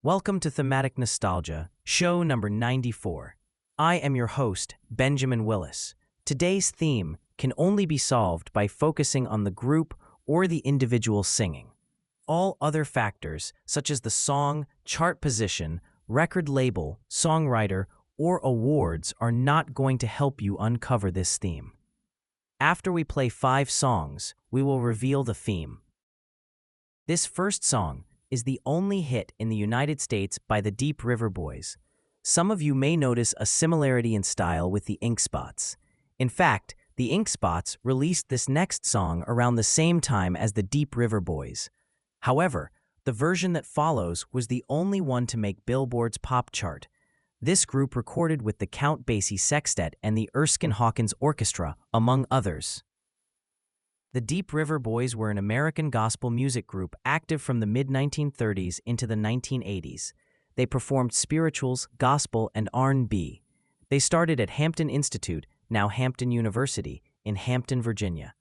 Welcome to Thematic Nostalgia, show number 94. I am your host, Benjamin Willis. Today's theme can only be solved by focusing on the group or the individual singing. All other factors, such as the song, chart position, record label, songwriter, or awards, are not going to help you uncover this theme. After we play 5 songs, we will reveal the theme. This first song is the only hit in the United States by the Deep River Boys. Some of you may notice a similarity in style with the Ink Spots. In fact, the Ink Spots released this next song around the same time as the Deep River Boys. However, the version that follows was the only one to make Billboard's pop chart. This group recorded with the Count Basie Sextet and the Erskine Hawkins Orchestra, among others. The Deep River Boys were an American gospel music group active from the mid-1930s into the 1980s. They performed spirituals, gospel, and R&B. They started at Hampton Institute, now Hampton University, in Hampton, Virginia.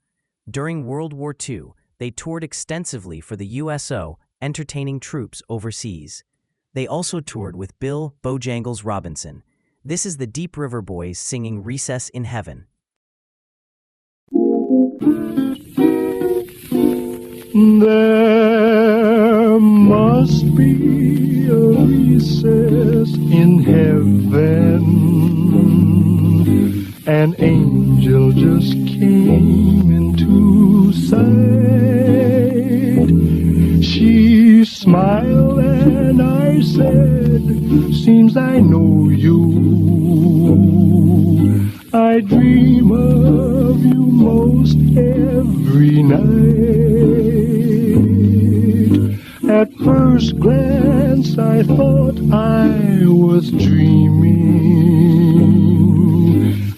During World War II, they toured extensively for the USO, entertaining troops overseas. They also toured with Bill Bojangles Robinson. This is the Deep River Boys singing Recess in Heaven. There must be a recess in heaven. An angel just came into sight. She smiled and I said, seems I know you. I dream of you most every night. At first glance I thought I was dreaming.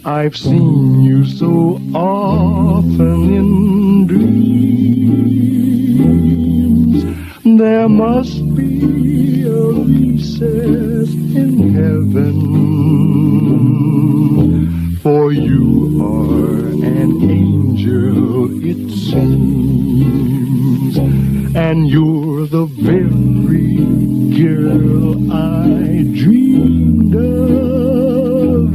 I've seen you so often in dreams. There must be a recess in heaven, for you are an angel, it seems, and you're the very girl I dreamed of.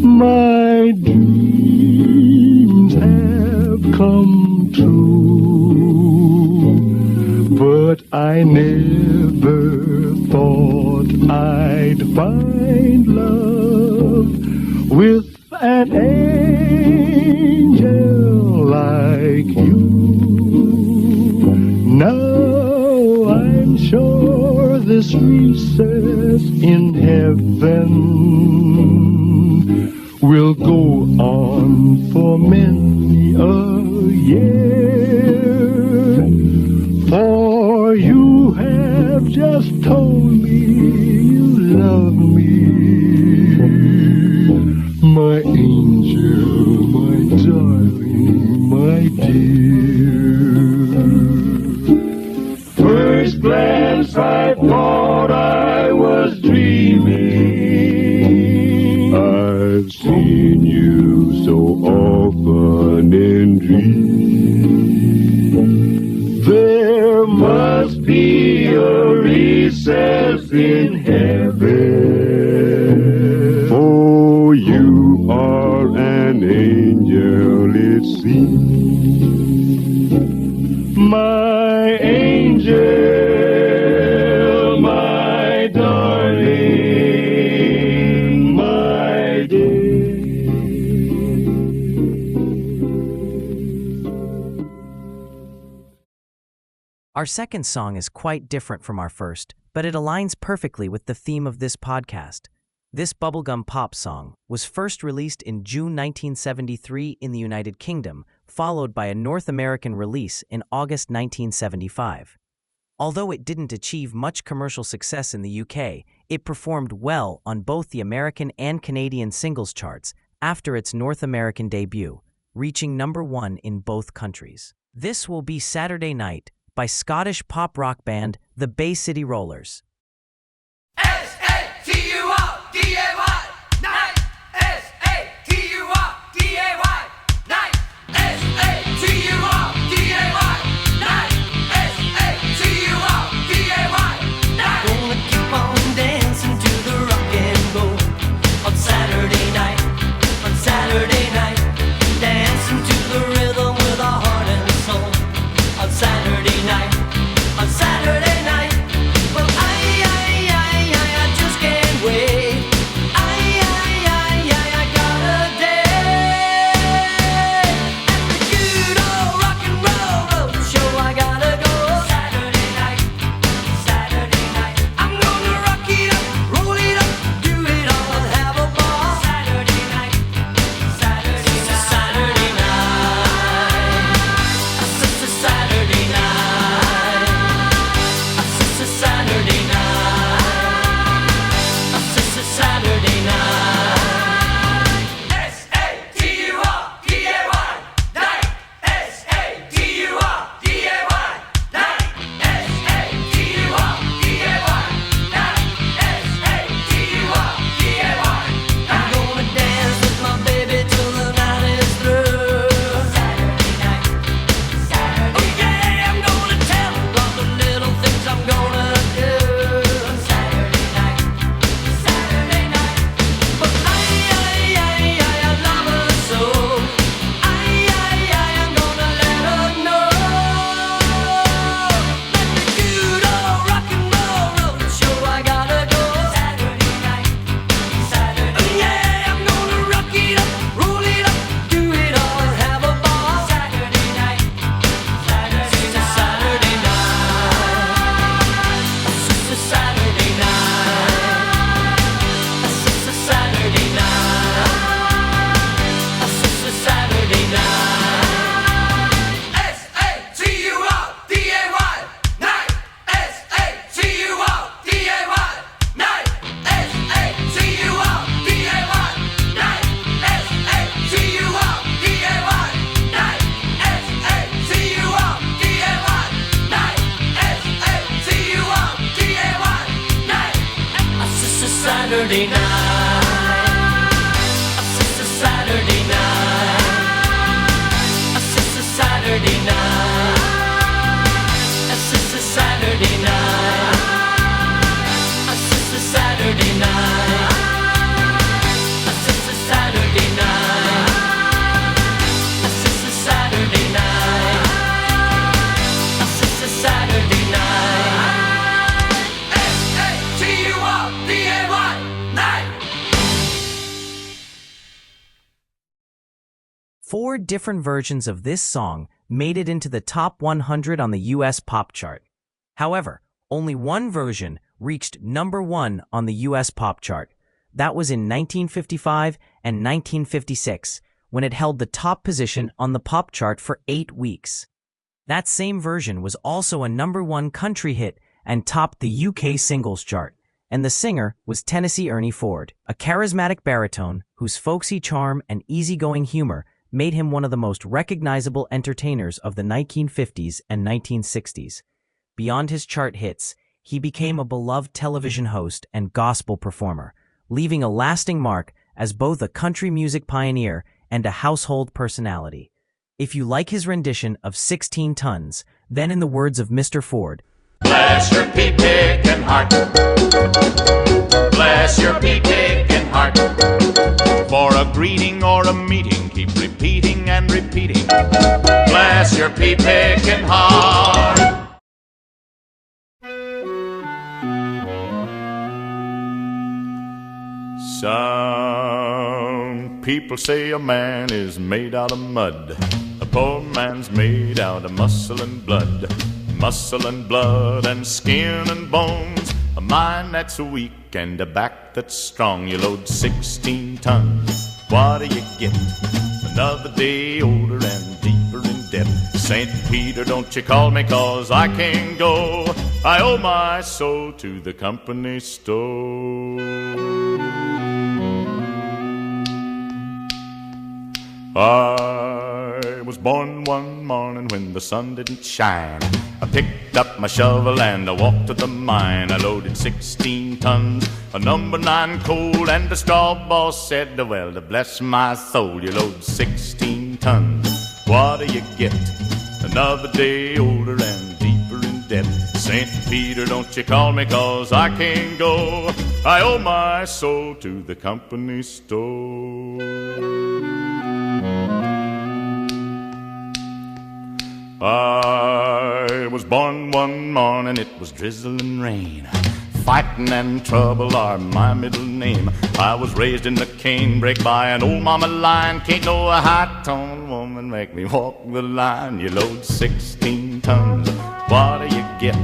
My dreams have come true, but I never thought I'd find love with an angel like you. Now I'm sure this recess in heaven will go on for many a year, for you have just told me you love me. My angel, my darling, my dear. First glance I thought I was dreaming. I've seen you so often in dreams. There must be a recess in heaven, for you are an angel, it seems. My angel, my darling, my dear. Our second song is quite different from our first, but it aligns perfectly with the theme of this podcast. This bubblegum pop song was first released in June 1973 in the United Kingdom, followed by a North American release in August 1975. Although it didn't achieve much commercial success in the UK, it performed well on both the American and Canadian singles charts after its North American debut, reaching number 1 in both countries. This will be Saturday Night by Scottish pop rock band the Bay City Rollers. S-A-T-U-R-D-A-Y, night. S-A-T-U-R-D-A-Y, night. S-A-T-U-R-D-A-Y, night. S-A-T-U-R-D-A-Y, night. Gonna keep Saturday night. It's a Saturday night. It's a Saturday night. It's a Saturday night. It's a Saturday night. It's a Saturday night. It's a Saturday night. It's a Saturday night. S-A-T-U-R-D-A-Y night. 4 different versions of this song made it into the top 100 on the US pop chart. However, only one version reached number 1 on the US pop chart. That was in 1955 and 1956, when it held the top position on the pop chart for 8 weeks. That same version was also a number 1 country hit and topped the UK singles chart, and the singer was Tennessee Ernie Ford, a charismatic baritone whose folksy charm and easygoing humor made him one of the most recognizable entertainers of the 1950s and 1960s. Beyond his chart hits, he became a beloved television host and gospel performer, leaving a lasting mark as both a country music pioneer and a household personality. If you like his rendition of 16 Tons, then in the words of Mr. Ford, bless your pea-picking heart. Bless your pea-picking heart. For a greeting or a meeting, keep repeating and repeating. Bless your pea-picking heart. Some people say a man is made out of mud. A poor man's made out of muscle and blood. Muscle and blood and skin and bones. A mind that's weak and a back that's strong. You load 16 tons. What do you get? Another day older and deeper in debt. St. Peter, don't you call me 'cause I can't go. I owe my soul to the company store. I was born one morning when the sun didn't shine. I picked up my shovel and I walked to the mine. I loaded 16 tons of number 9 coal, and the straw boss said, well, to bless my soul, you load 16 tons. What do you get? Another day older and deeper in debt. St. Peter, don't you call me 'cause I can't go. I owe my soul to the company store. I was born one morning, it was drizzling rain. Fighting and trouble are my middle name. I was raised in the canebrake by an old mama lion. Can't no high-toned woman make me walk the line. You load 16 tons, what do you get?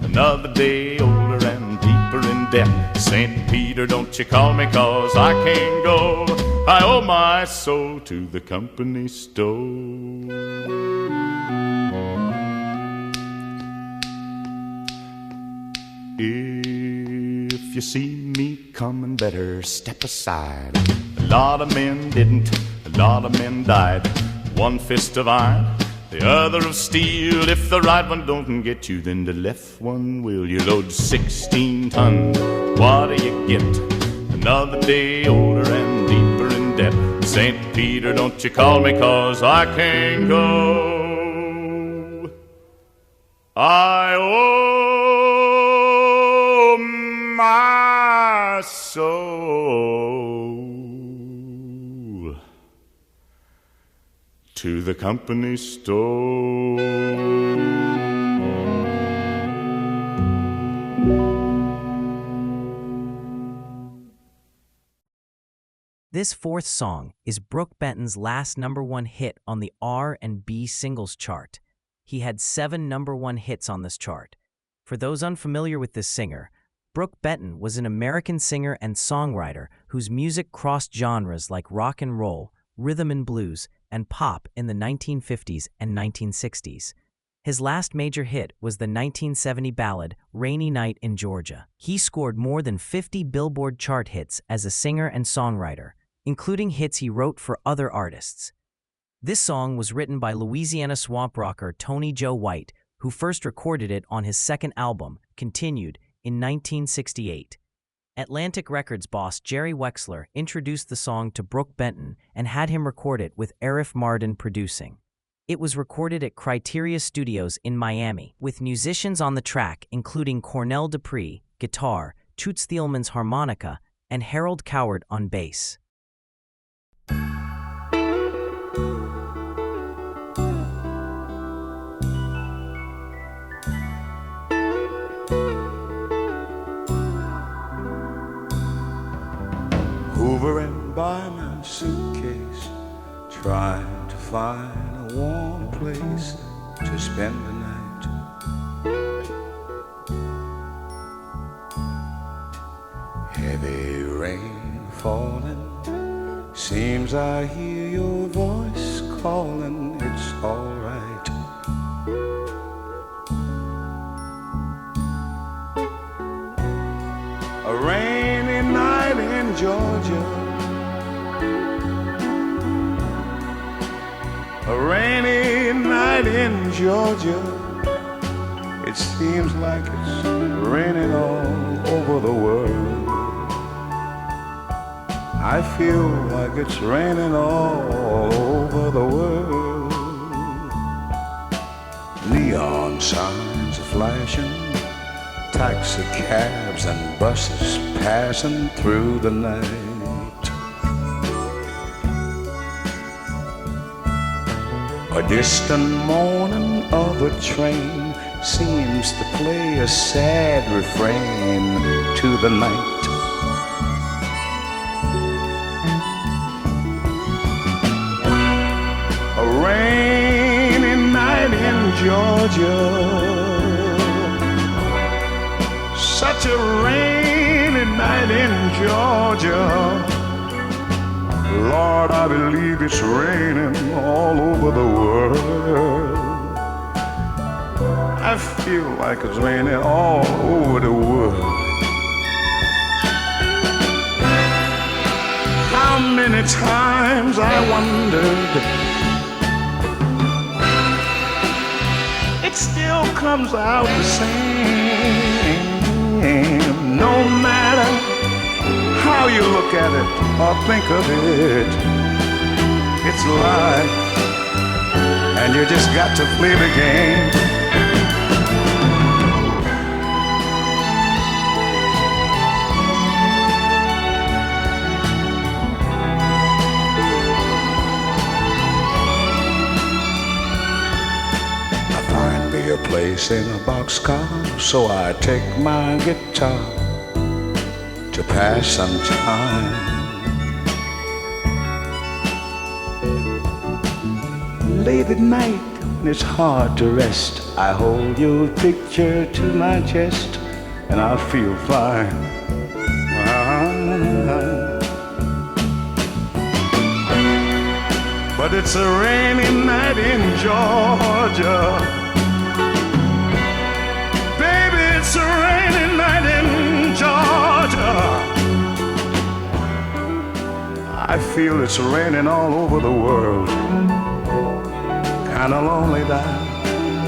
Another day older and deeper in debt. St. Peter, don't you call me 'cause I can't go. I owe my soul to the company store. If you see me coming, better step aside. A lot of men didn't, a lot of men died. One fist of iron, the other of steel. If the right one don't get you, then the left one will. You load 16 tons, what do you get? Another day older and deeper in debt. St. Peter, don't you call me 'cause I can't go. I owe my soul to the company store. This fourth song is Brook Benton's last number 1 hit on the R&B singles chart. He had 7 number 1 hits on this chart. For those unfamiliar with this singer, Brook Benton was an American singer and songwriter whose music crossed genres like rock and roll, rhythm and blues, and pop in the 1950s and 1960s. His last major hit was the 1970 ballad Rainy Night in Georgia. He scored more than 50 Billboard chart hits as a singer and songwriter, including hits he wrote for other artists. This song was written by Louisiana swamp rocker Tony Joe White, who first recorded it on his second album, Continued, in 1968. Atlantic Records boss Jerry Wexler introduced the song to Brooke Benton and had him record it with Arif Mardin producing. It was recorded at Criteria Studios in Miami, with musicians on the track including Cornell Dupree, guitar, Toots Thielman's harmonica, and Harold Coward on bass. Hoovering by my suitcase, trying to find a warm place to spend the night. Heavy rain falling, seems I hear your voice calling, it's alright. A rainy night in Georgia, a rainy night in Georgia. It seems like it's raining all over the world. I feel like it's raining all over the world. Neon signs are flashing, taxi cabs and buses passing through the night. A distant moaning of a train seems to play a sad refrain to the night. A rainy night in Georgia, such a rainy night in Georgia. Lord, I believe it's raining all over the world. I feel like it's raining all over the world. How many times I wondered, it still comes out the same. No matter how you look at it or think of it, it's life, and you just got to play the game. I find me a place in a boxcar, so I take my guitar to pass some time. Late at night when it's hard to rest, I hold your picture to my chest and I feel fine. But it's a rainy night in Georgia. Baby, it's a rainy night in Georgia. I feel it's raining all over the world. Kinda lonely now,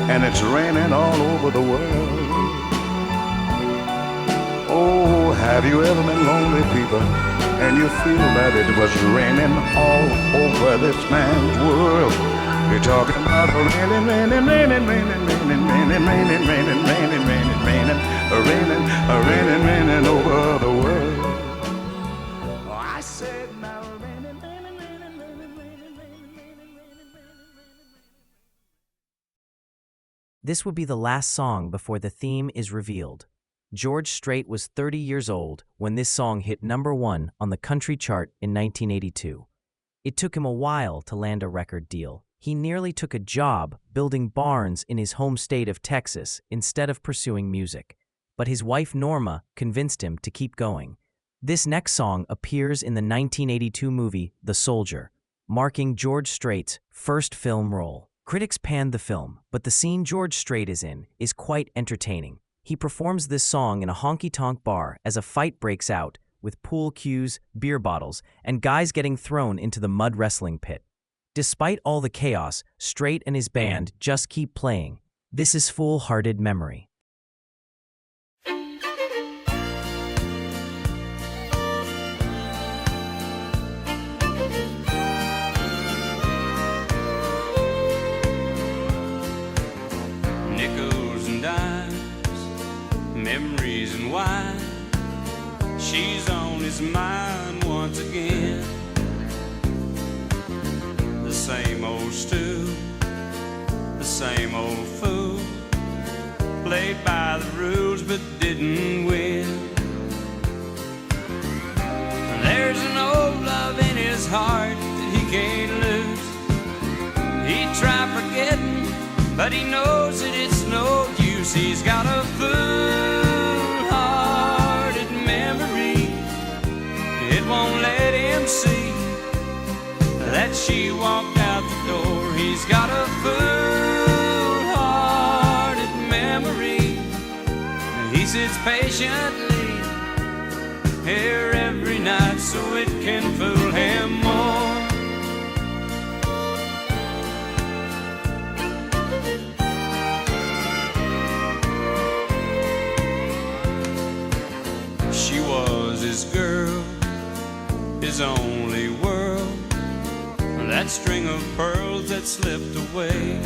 and it's raining all over the world. Oh, have you ever been lonely, people, and you feel that it was raining all over this man's world? You're talking about raining, raining, raining, raining, raining, raining, raining, raining, raining, raining, raining, raining, raining, raining over the world. I said now raining, raining, raining, raining, raining, raining. This would be the last song before the theme is revealed. George Strait was 30 years old when this song hit #1 on the country chart in 1982. It took him a while to land a record deal. He nearly took a job building barns in his home state of Texas instead of pursuing music. But his wife Norma convinced him to keep going. This next song appears in the 1982 movie The Soldier, marking George Strait's first film role. Critics panned the film, but the scene George Strait is in is quite entertaining. He performs this song in a honky-tonk bar as a fight breaks out, with pool cues, beer bottles, and guys getting thrown into the mud wrestling pit. Despite all the chaos, Strait and his band just keep playing. This is Fool-Hearted Memory. she's on his mind once again. The same old stew, the same old fool, played by the rules but didn't win. There's an old love in his heart that he can't lose. He'd try forgetting, but he knows that it's no use. He's got a fool-hearted memory. It won't let him see that she walked out the door. He's got a fool-hearted memory. He sits patiently here every night so it can fool him more. She was his girl, his only world, that string of pearls that slipped away.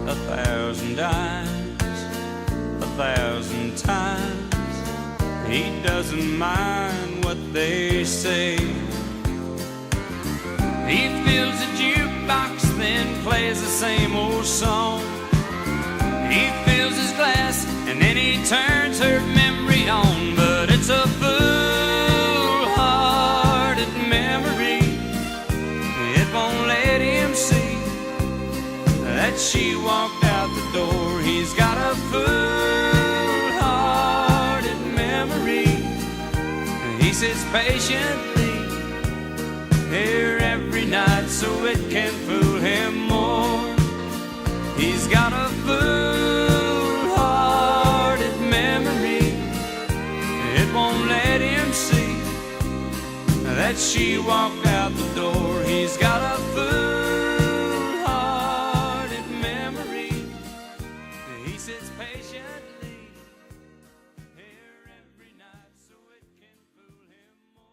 1,000 dimes, 1,000 times, he doesn't mind what they say. He fills a jukebox, then plays the same old song. He fills his glass, and then he turns her memory on. But it's a fool-hearted memory. It won't let him see that she walked out the door. He's got a fool-hearted memory. He sits patiently here every night so it can fool him more. He's got a fool-hearted memory. It won't let him see that she walked out the door. He's got a fool-hearted memory. He sits patiently here every night so it can fool him more.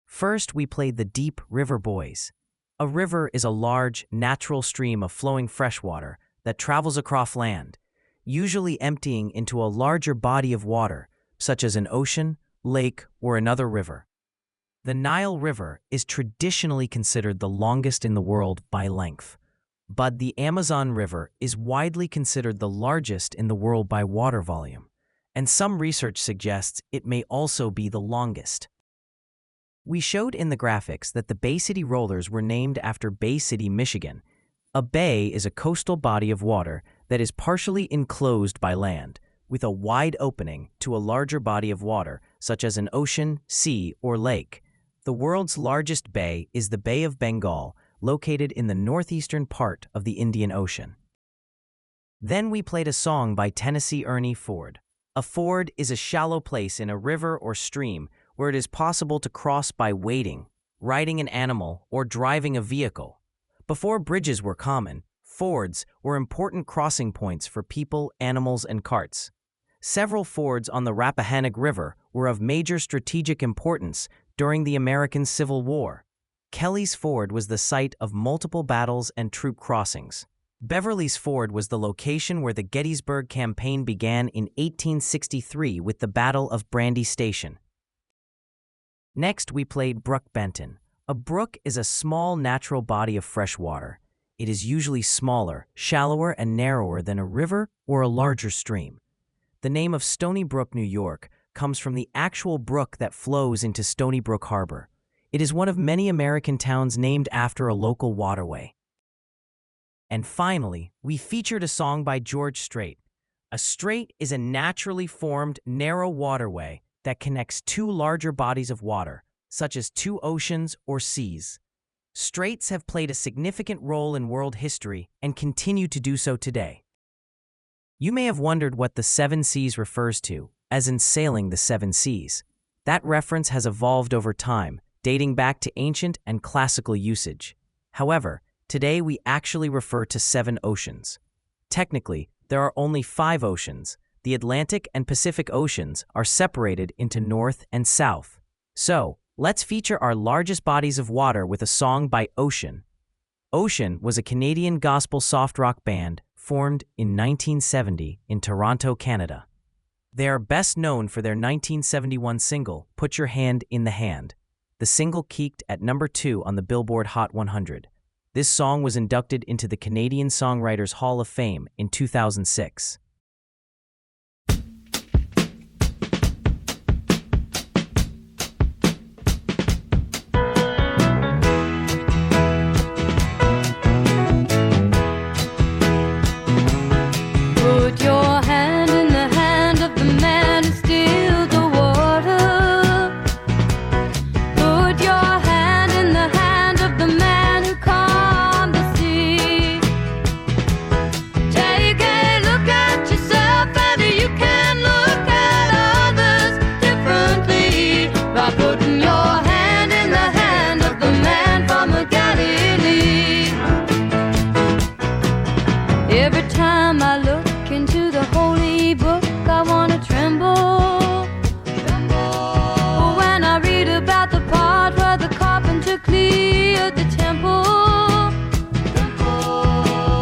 First, we played the Deep River Boys. A river is a large, natural stream of flowing fresh water that travels across land, usually emptying into a larger body of water, such as an ocean, lake, or another river. The Nile River is traditionally considered the longest in the world by length, but the Amazon River is widely considered the largest in the world by water volume, and some research suggests it may also be the longest. We showed in the graphics that the Bay City Rollers were named after Bay City, Michigan. A bay is a coastal body of water that is partially enclosed by land, with a wide opening to a larger body of water, such as an ocean, sea, or lake. The world's largest bay is the Bay of Bengal, located in the northeastern part of the Indian Ocean. Then we played a song by Tennessee Ernie Ford. A ford is a shallow place in a river or stream where it is possible to cross by wading, riding an animal, or driving a vehicle. Before bridges were common, fords were important crossing points for people, animals, and carts. Several fords on the Rappahannock River were of major strategic importance during the American Civil War. Kelly's Ford was the site of multiple battles and troop crossings. Beverly's Ford was the location where the Gettysburg Campaign began in 1863 with the Battle of Brandy Station. Next, we played Brook Benton. A brook is a small natural body of fresh water. It is usually smaller, shallower, and narrower than a river or a larger stream. The name of Stony Brook, New York, comes from the actual brook that flows into Stony Brook Harbor. It is one of many American towns named after a local waterway. And finally, we featured a song by George Strait. A strait is a naturally formed, narrow waterway that connects two larger bodies of water, such as two oceans or seas. Straits have played a significant role in world history and continue to do so today. You may have wondered what the seven seas refers to, as in sailing the seven seas. That reference has evolved over time, dating back to ancient and classical usage. However, today we actually refer to seven oceans. Technically, there are only 5 oceans. The Atlantic and Pacific Oceans are separated into North and South. So, let's feature our largest bodies of water with a song by Ocean. Ocean was a Canadian gospel soft rock band formed in 1970 in Toronto, Canada. They are best known for their 1971 single, Put Your Hand in the Hand. The single peaked at number 2 on the Billboard Hot 100. This song was inducted into the Canadian Songwriters Hall of Fame in 2006. Put your hand in the hand of the man who steals the water. Put your hand in the hand of the man who calmed the sea. Take a look at yourself and you can look at others differently by putting your hand in the hand of the man from the Galilee. Every time I look into the holy book, I wanna tremble. When I read about the part where the carpenter cleared the temple.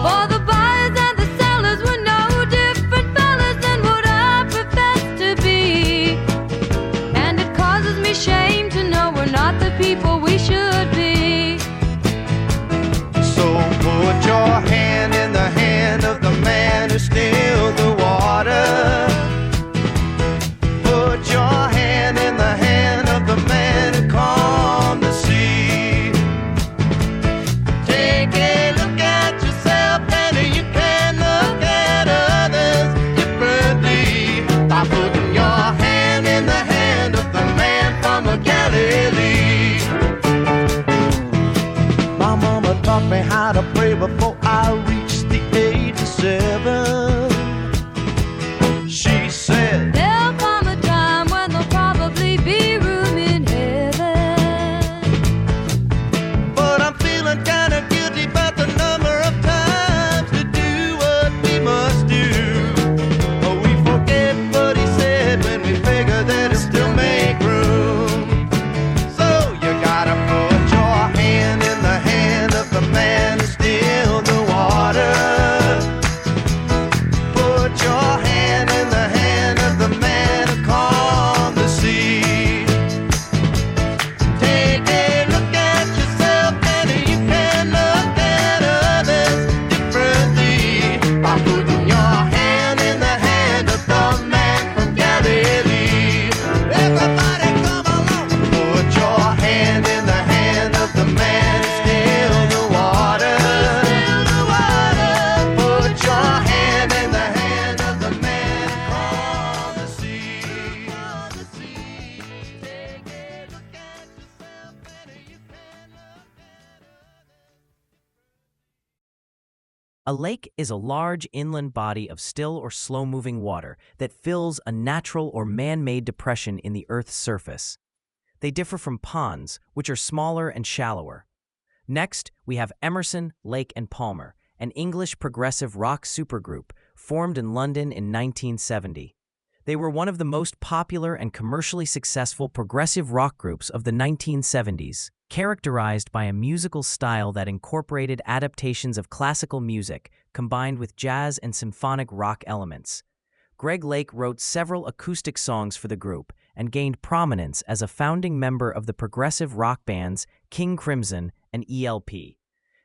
For the buyers and the sellers were no different fellas than what I profess to be. And it causes me shame to know we're not the people we should be. So put your hand in the hand of the man who steals the water. Put your hand in the hand of the man who calmed the sea. Take a look at yourself and you can look at others differently by putting your hand in the hand of the man from the Galilee. My mama taught me how to pray before I reached the age of 7. She said, There'll come a time when there'll probably be room in heaven. but I'm feeling kinda guilty about the number of times to do what we must do. But we forget what he said when we figure that it'll still make room. So you gotta put your hand in the hand of the man who steals the water. Put your hand in the hand of the man who calmed the sea. Take a look at yourself and you can look at others differently by putting your hand in the hand of the man from Galilee. Everybody come along. Put your hand in the hand of the man who steals the water. Put your hand in the hand of the man who calmed the sea. Take a look at yourself and you can look. A lake is a large inland body of still or slow-moving water that fills a natural or man-made depression in the Earth's surface. They differ from ponds, which are smaller and shallower. Next, we have Emerson, Lake and Palmer, an English progressive rock supergroup formed in London in 1970. They were one of the most popular and commercially successful progressive rock groups of the 1970s, characterized by a musical style that incorporated adaptations of classical music combined with jazz and symphonic rock elements. Greg Lake wrote several acoustic songs for the group and gained prominence as a founding member of the progressive rock bands King Crimson and ELP.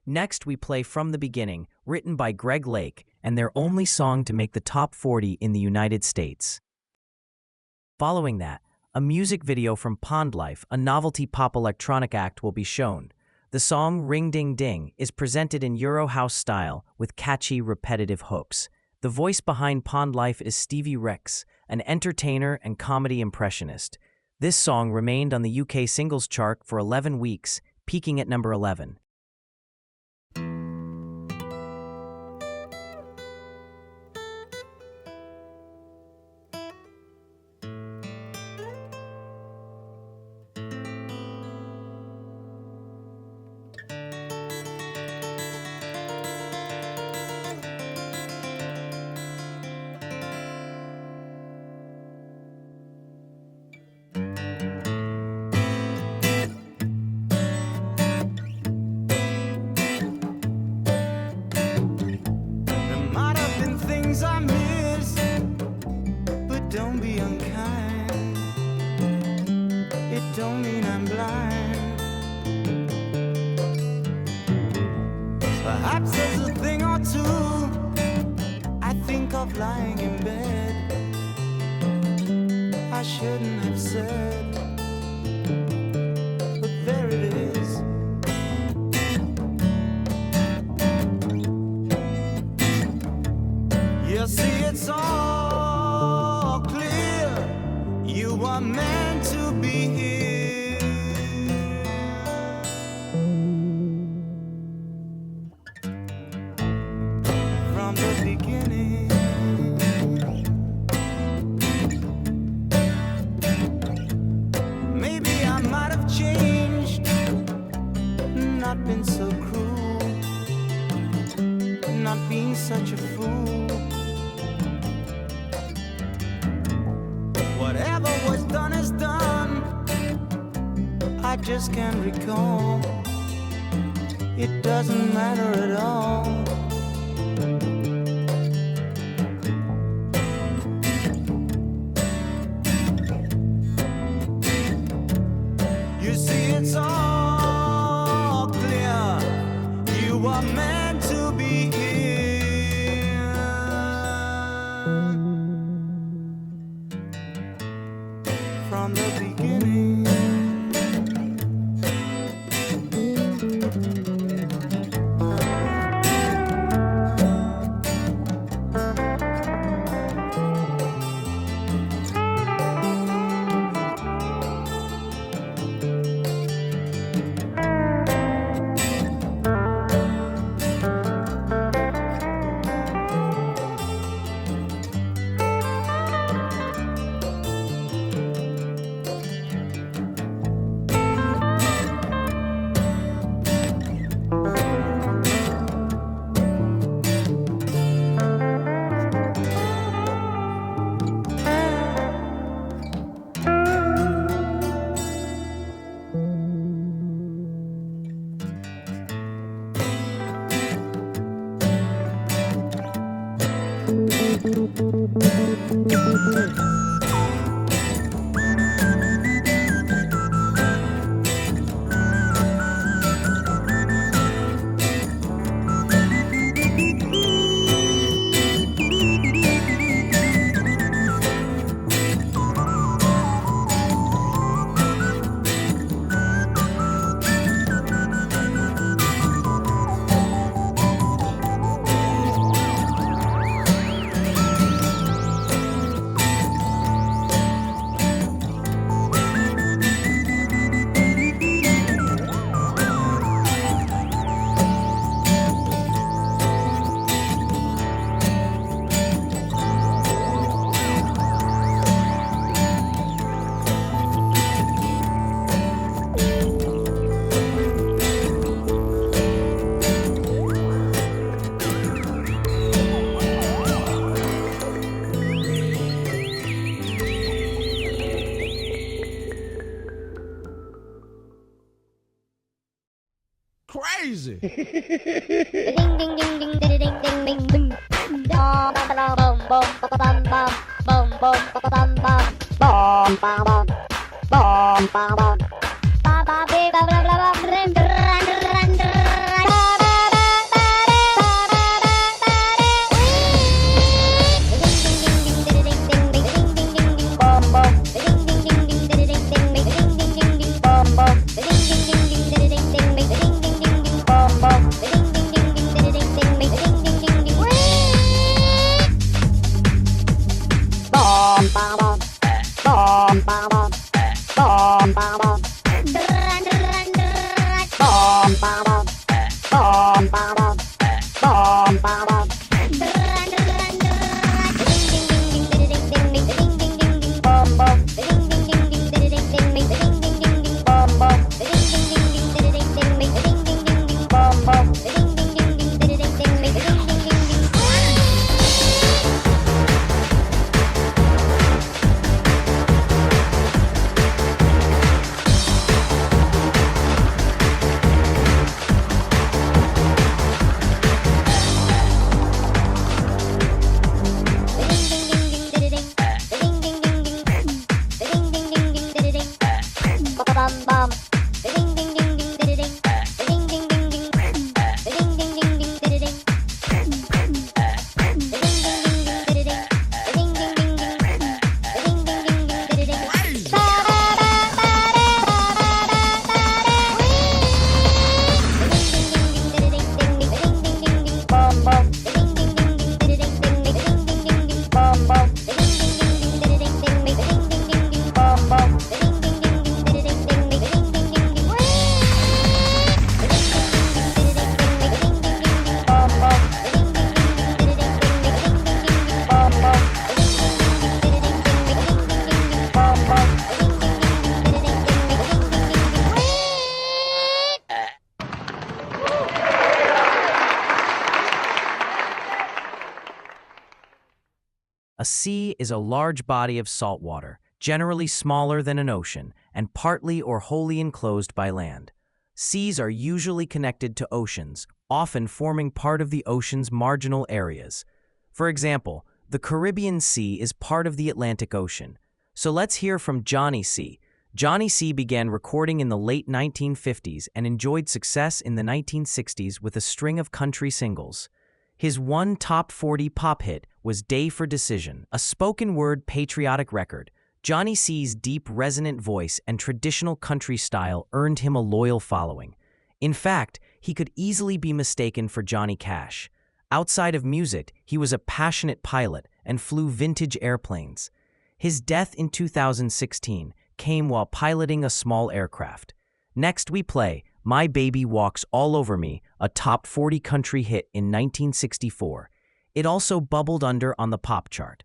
Next, we play From the Beginning, written by Greg Lake, and their only song to make the top 40 in the United States. Following that, a music video from Pond Life, a novelty pop electronic act, will be shown. The song Ring Ding Ding is presented in Euro house style with catchy, repetitive hooks. The voice behind Pond Life is Stevie Rex, an entertainer and comedy impressionist. This song remained on the UK singles chart for 11 weeks, peaking at number 11. I miss, but don't be unkind. It don't mean I'm blind. Perhaps there's a thing or two I think of lying in bed I shouldn't have said, but there it is. You see, it's all clear. You were meant to be here from the beginning. Maybe I might have changed, not been so cruel, not being such a fool. Whatever was done is done. I just can't recall. It doesn't matter at all. You see, it's all clear. You are meant to be here from the beginning. Crazy. Bum, bum. A sea is a large body of salt water, generally smaller than an ocean, and partly or wholly enclosed by land. Seas are usually connected to oceans, often forming part of the ocean's marginal areas. For example, the Caribbean Sea is part of the Atlantic Ocean. So let's hear from Johnny C. Johnny C began recording in the late 1950s and enjoyed success in the 1960s with a string of country singles. His one top 40 pop hit was Day for Decision, a spoken-word patriotic record. Johnny C's deep, resonant voice and traditional country style earned him a loyal following. In fact, he could easily be mistaken for Johnny Cash. Outside of music, he was a passionate pilot and flew vintage airplanes. His death in 2016 came while piloting a small aircraft. Next we play My Baby Walks All Over Me, a top 40 country hit in 1964. It also bubbled under on the pop chart.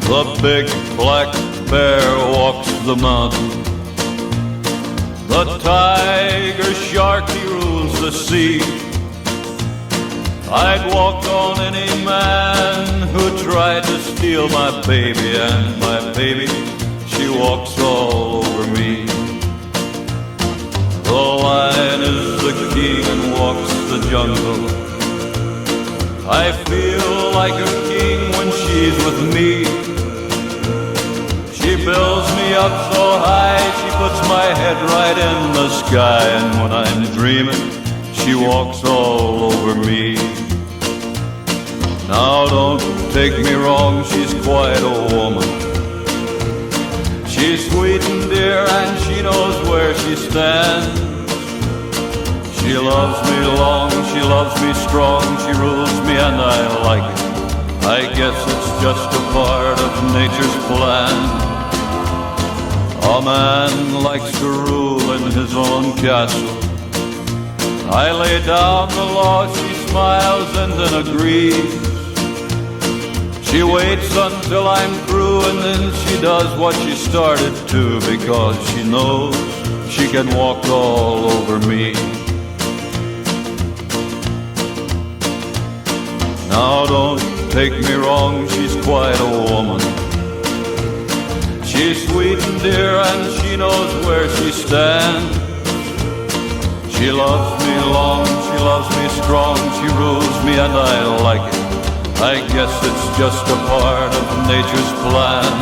The big black bear walks the mountain. The tiger shark, he rules the sea. I'd walk on any man who tried to steal my baby, and my baby, she walks all over me. The lion is the king and walks the jungle. I feel like a king when she's with me. She builds me up so high, she puts my head right in the sky, and when I'm dreaming, she walks all over me. Now don't take me wrong, she's quite a woman. She's sweet and dear and she knows where she stands. She loves me long, she loves me strong, she rules me and I like it. I guess it's just a part of nature's plan. A man likes to rule in his own castle. I lay down the law, she smiles and then agrees. She waits until I'm through and then she does what she started to, because she knows she can walk all over me. Now don't take me wrong, she's quite a woman. She's sweet and dear and she knows where she stands. She loves me long, she loves me strong, she rules me and I like it. I guess it's just a part of nature's plan.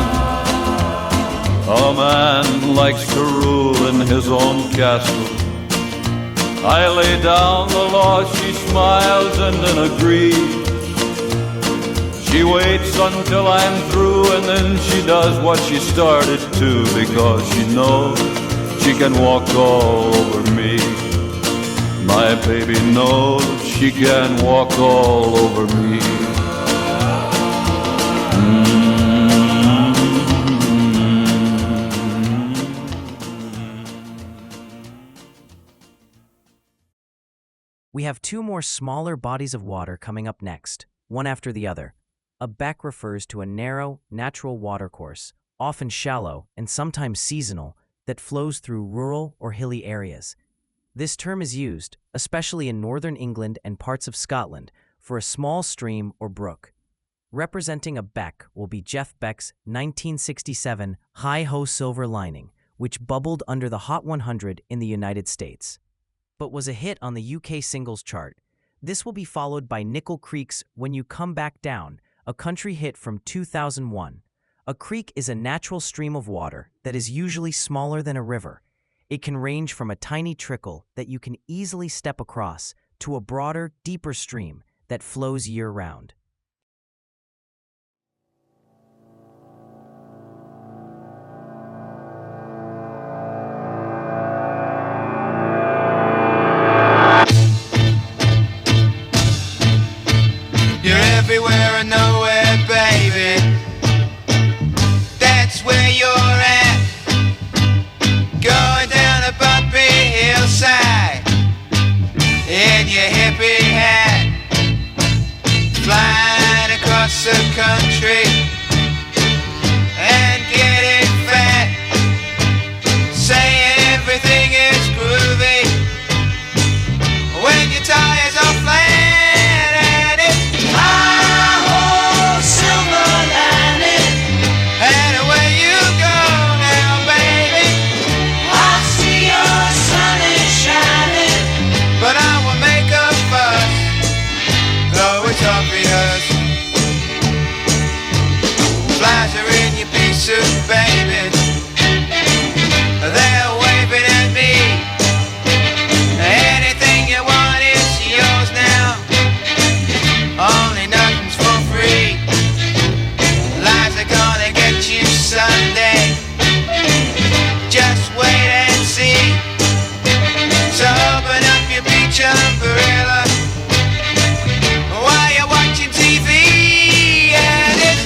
A man likes to rule in his own castle. I lay down the law, she smiles and then agrees. She waits until I'm through and then she does what she started to, because she knows she can walk all over me. My baby knows she can walk all over me. We have two more smaller bodies of water coming up next, one after the other. A beck refers to a narrow, natural watercourse, often shallow and sometimes seasonal, that flows through rural or hilly areas. This term is used, especially in northern England and parts of Scotland, for a small stream or brook. Representing a beck will be Jeff Beck's 1967 Hi-Ho Silver Lining, which bubbled under the Hot 100 in the United States, but was a hit on the UK singles chart. This will be followed by Nickel Creek's When You Come Back Down, a country hit from 2001. A creek is a natural stream of water that is usually smaller than a river. It can range from a tiny trickle that you can easily step across to a broader, deeper stream that flows year-round. Everywhere and nowhere, baby. That's where you're at. Going down a bumpy hillside in your hippie hat, flying across the country and getting fat, saying everything is groovy when your tires are flat. Baby, they're waving at me. Anything you want is yours now. Only nothing's for free. Lies are gonna get you someday. Just wait and see. So open up your beach umbrella while you're watching TV. And it's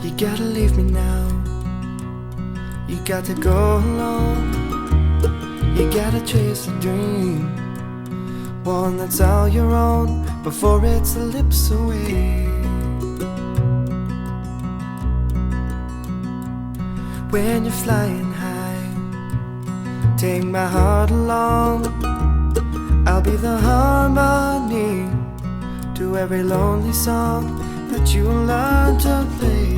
You gotta leave me now. You got to go alone. You gotta chase a dream, one that's all your own, before it slips away. When you're flying high, take my heart along. I'll be the harmony to every lonely song that you learn to play.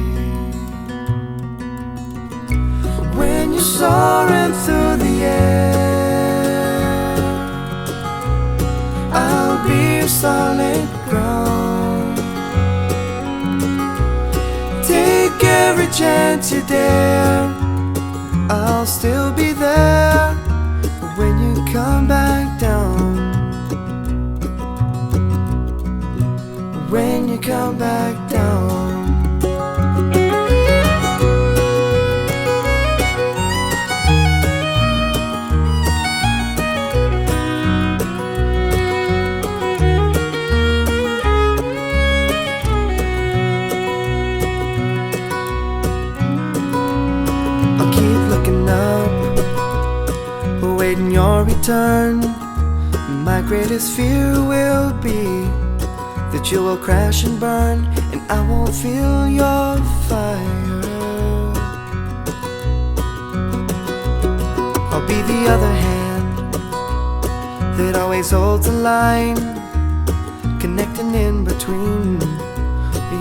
When you're soaring through the air, I'll be your solid ground. Take every chance you dare, I'll still be there when you come back down. when you come back down. I'll keep looking up, awaiting your return. My greatest fear will be that you will crash and burn, and I won't feel your fire. I'll be the other hand that always holds the line, connecting in between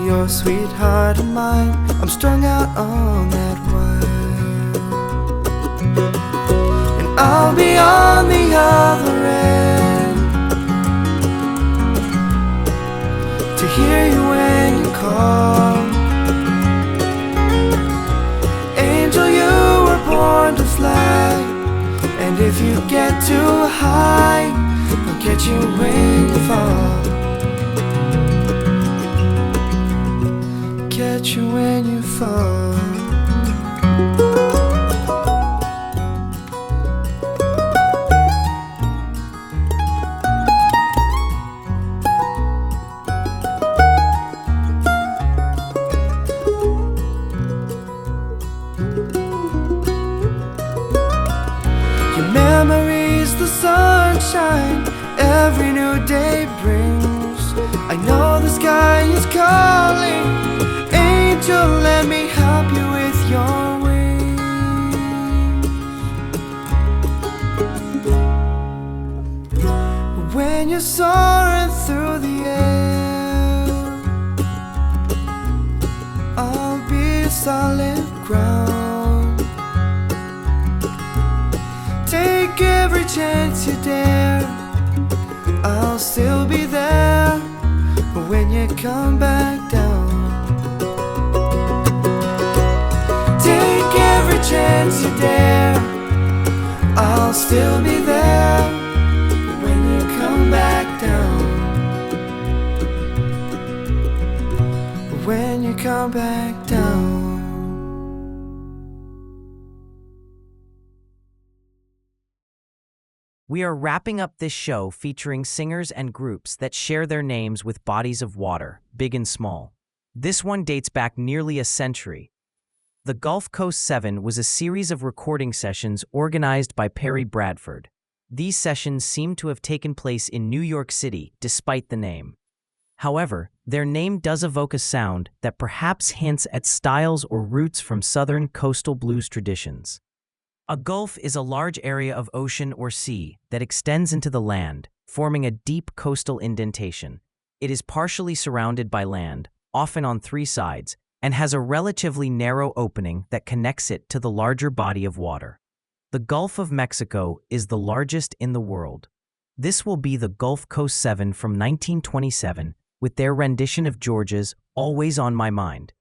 your sweetheart and mine. I'm strung out on that wire, and I'll be on the other end to hear you when you call. Angel, you were born to fly, and if you get too high, I'll get you when you fall. Catch you when you fall. Your memories, the sunshine every new day brings. I know the sky is calling. Angel, let me help you with your wings. When you're soaring through the air, I'll be solid ground. Take every chance you dare, I'll still be there when you come back down. Take every chance you dare, I'll still be there when you come back down. When you come back down. We are wrapping up this show featuring singers and groups that share their names with bodies of water, big and small. This one dates back nearly a century. The Gulf Coast 7 was a series of recording sessions organized by Perry Bradford. These sessions seem to have taken place in New York City, despite the name. However, their name does evoke a sound that perhaps hints at styles or roots from Southern coastal blues traditions. A gulf is a large area of ocean or sea that extends into the land, forming a deep coastal indentation. It is partially surrounded by land, often on three sides, and has a relatively narrow opening that connects it to the larger body of water. The Gulf of Mexico is the largest in the world. This will be the Gulf Coast 7 from 1927, with their rendition of Georgia's Always on My Mind.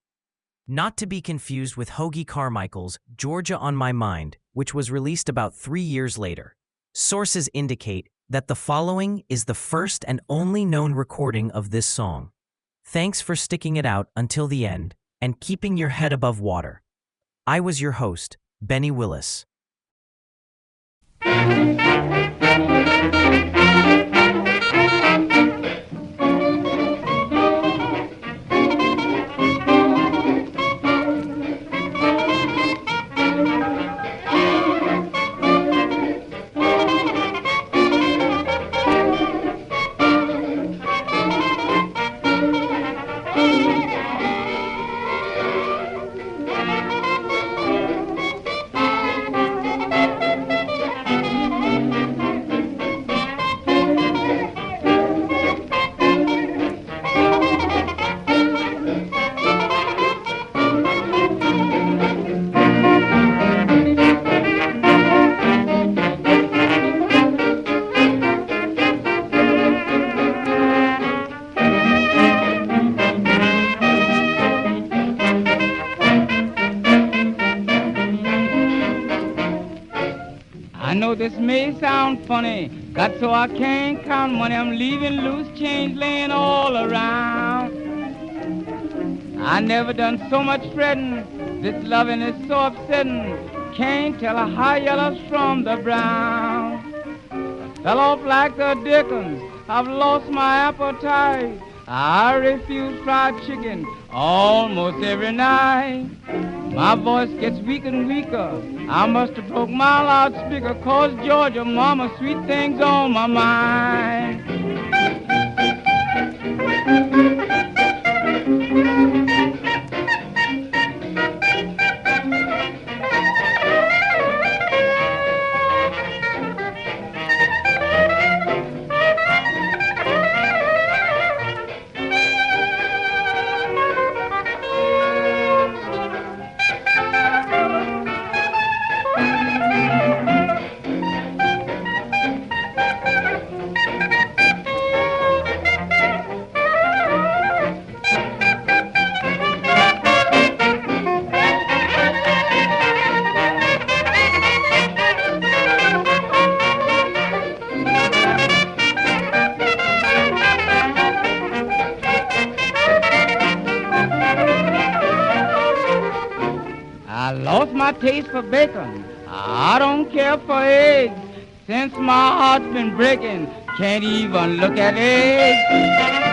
Not to be confused with Hoagy Carmichael's Georgia on My Mind, which was released about 3 years later. Sources indicate that the following is the first and only known recording of this song. Thanks for sticking it out until the end and keeping your head above water. I was your host, Benny Willis. I know this may sound funny, got so I can't count money. I'm leaving loose change laying all around. never done so much fretting. This loving is so upsetting. Can't tell a high yellows from the brown. Fell off like the dickens. I've lost my appetite. I refuse fried chicken almost every night. My voice gets weaker and weaker. I must have broke my loudspeaker, 'cause Georgia mama, sweet things on my mind. I lost my taste for bacon. I don't care for eggs. Since my heart's been breaking, can't even look at eggs.